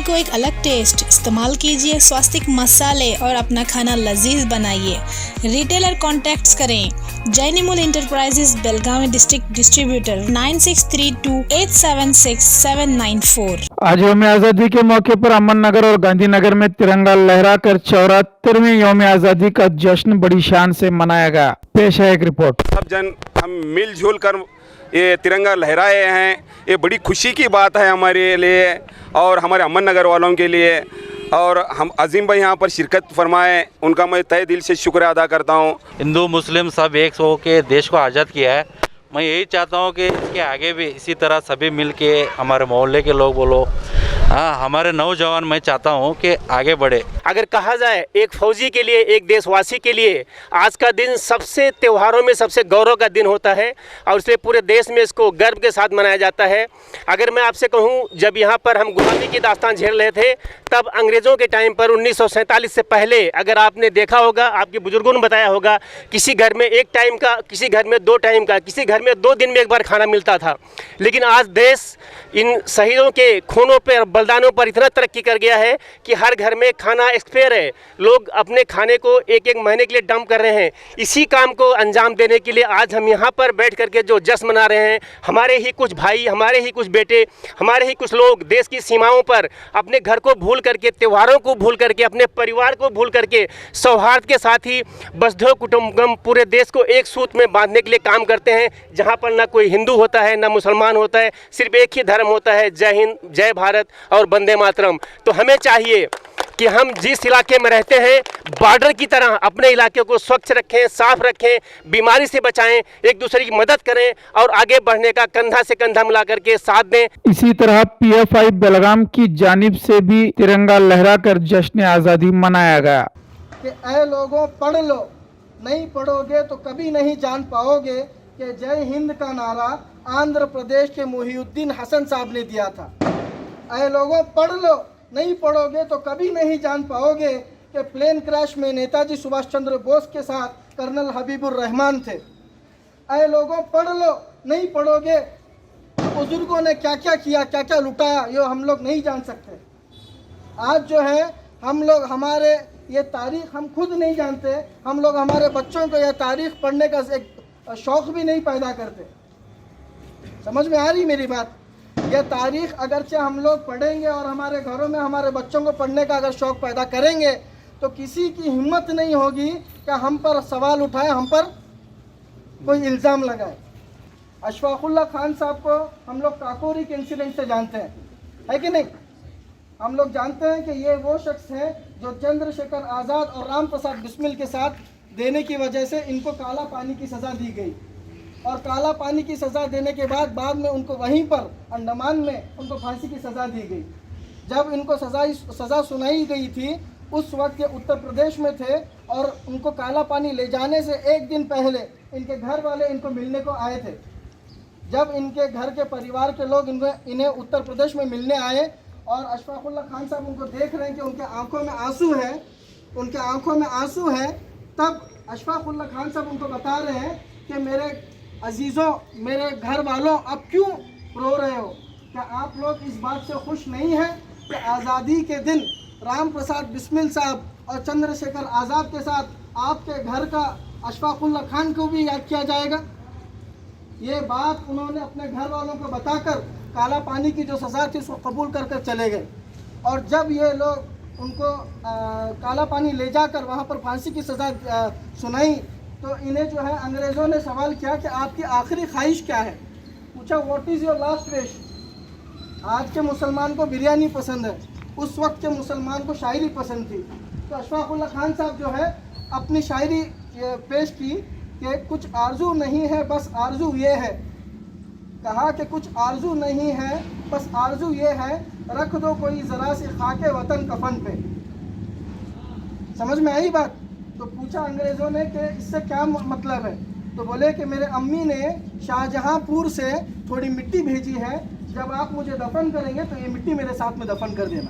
को एक अलग टेस्ट। इस्तेमाल कीजिए स्वास्तिक मसाले और अपना खाना लजीज बनाइए। रिटेलर कॉन्टैक्ट्स करें जैनिमूल इंटरप्राइजेज बेलगावी डिस्ट्रिक्ट डिस्ट्रीब्यूटर 9632876794। आज यौम आज़ादी के मौके पर अमन नगर और गांधीनगर में तिरंगा लहराकर 74वें यौम आज़ादी का जश्न बड़ी शान से मनाया गया। पेश है एक रिपोर्ट। सब जन हम मिलजुल कर ये तिरंगा लहराए हैं, ये बड़ी खुशी की बात है हमारे लिए और हमारे अमन नगर वालों के लिए। और हम अजीम भाई यहाँ पर शिरकत फरमाए, उनका मैं तहे दिल से शुक्र अदा करता हूँ। हिंदू मुस्लिम सब एक हो के देश को आज़ाद किया है। मैं यही चाहता हूँ कि इसके आगे भी इसी तरह सभी मिल के हमारे मोहल्ले के लोग बोलो, हाँ हमारे नौजवान, मैं चाहता हूँ कि आगे बढ़े। अगर कहा जाए एक फौजी के लिए, एक देशवासी के लिए आज का दिन सबसे त्योहारों में सबसे गौरव का दिन होता है और इसलिए पूरे देश में इसको गर्व के साथ मनाया जाता है। अगर मैं आपसे कहूँ, जब यहाँ पर हम गुलामी की दास्तान झेल रहे थे तब अंग्रेज़ों के टाइम पर 1947 से पहले अगर आपने देखा होगा, आपके बुजुर्गों ने बताया होगा, किसी घर में एक टाइम का, किसी घर में 2 टाइम का, किसी घर में 2 दिन में एक बार खाना मिलता था। लेकिन आज देश इन शहीदों के खूनों पर, बलिदानों पर इतना तरक्की कर गया है कि हर घर में खाना एक्सपायर है। लोग अपने खाने को एक एक महीने के लिए डंप कर रहे हैं। इसी काम को अंजाम देने के लिए आज हम यहाँ पर बैठ करके जो जश्न मना रहे हैं, हमारे ही कुछ भाई, हमारे ही कुछ बेटे, हमारे ही कुछ लोग देश की सीमाओं पर अपने घर को भूल करके, त्योहारों को भूल करके, अपने परिवार को भूल करके सौहार्द के साथ ही वसुधैव कुटुंबकम पूरे देश को एक सूत्र में बांधने के लिए काम करते हैं। जहाँ पर ना कोई हिंदू होता है, ना मुसलमान होता है, सिर्फ एक ही धर्म होता है, जय हिंद, जय भारत और वंदे मातरम। तो हमें चाहिए कि हम जिस इलाके में रहते हैं बॉर्डर की तरह अपने इलाके को स्वच्छ रखें, साफ रखें, बीमारी से बचाएं, एक दूसरे की मदद करें और आगे बढ़ने का कंधा से कंधा मिला करके साथ दें। इसी तरह PFI बेलगाम की जानिब से भी तिरंगा लहराकर जश्न आज़ादी मनाया गया। कि ऐ लोगों पढ़ लो, नहीं पढ़ोगे तो कभी नहीं जान पाओगे कि जय हिंद का नारा आंध्र प्रदेश के मुहिउद्दीन हसन साहब ने दिया था। ऐ लोगों पढ़ लो, नहीं पढ़ोगे तो कभी नहीं जान पाओगे कि प्लेन क्रैश में नेताजी सुभाष चंद्र बोस के साथ कर्नल हबीबुर रहमान थे। ऐ लोगों पढ़ लो, नहीं पढ़ोगे बुजुर्गों ने क्या क्या किया, क्या क्या लुटाया, ये हम लोग नहीं जान सकते। आज जो है हम लोग, हमारे ये तारीख़ हम खुद नहीं जानते, हम लोग हमारे बच्चों को यह तारीख़ पढ़ने का एक शौक़ भी नहीं पैदा करते। समझ में आ रही मेरी बात? यह तारीख़ अगरचे हम लोग पढ़ेंगे और हमारे घरों में हमारे बच्चों को पढ़ने का अगर शौक़ पैदा करेंगे तो किसी की हिम्मत नहीं होगी कि हम पर सवाल उठाए, हम पर कोई इल्ज़ाम लगाए। अशफाकुल्लाह खान साहब को हम लोग काकोरी के इंसिडेंट से जानते हैं, है कि नहीं? हम लोग जानते हैं कि ये वो शख्स हैं जो चंद्रशेखर आज़ाद और राम प्रसाद बिस्मिल के साथ देने की वजह से इनको काला पानी की सज़ा दी गई और काला पानी की सज़ा देने के बाद में उनको वहीं पर अंडमान में उनको फांसी की सज़ा दी गई। जब इनको सज़ा सुनाई गई थी उस वक्त ये उत्तर प्रदेश में थे और उनको काला पानी ले जाने से एक दिन पहले इनके घर वाले इनको मिलने को आए थे। जब इनके घर के परिवार के लोग इन्हें उत्तर प्रदेश में मिलने आए और अशफाकुल्लाह खान साहब उनको देख रहे हैं कि उनके आंखों में आंसू है, उनके आंखों में आंसू है, तब अशफाकुल्लाह खान साहब उनको बता रहे हैं कि मेरे अजीज़ों, मेरे घर वालों, अब क्यों रो रहे हो? क्या आप लोग इस बात से खुश नहीं हैं कि आज़ादी के दिन राम प्रसाद बिस्मिल साहब और चंद्रशेखर आज़ाद के साथ आपके घर का अशफाकुल्लाह खान को भी याद किया जाएगा? ये बात उन्होंने अपने घर वालों को बताकर काला पानी की जो सज़ा थी उसको कबूल कर चले गए। और जब ये लोग उनको काला पानी ले जाकर वहाँ पर फांसी की सज़ा सुनाई तो इन्हें जो है अंग्रेज़ों ने सवाल किया कि आपकी आखिरी ख्वाहिश क्या है? पूछा what is your last wish? आज के मुसलमान को बिरयानी पसंद है, उस वक्त के मुसलमान को शायरी पसंद थी। तो अशफाकुल्लाह खान साहब जो है अपनी शायरी पेश की कि कुछ आरजू नहीं है बस आरजू ये है। कहा कि कुछ आरजू नहीं है बस आरजू ये है, रख दो कोई ज़रा सी खाके वतन कफन पे। समझ में आई बात? तो पूछा अंग्रेज़ों ने कि इससे क्या मतलब है? तो बोले कि मेरे अम्मी ने शाहजहांपुर से थोड़ी मिट्टी भेजी है, जब आप मुझे दफन करेंगे तो ये मिट्टी मेरे साथ में दफन कर देना।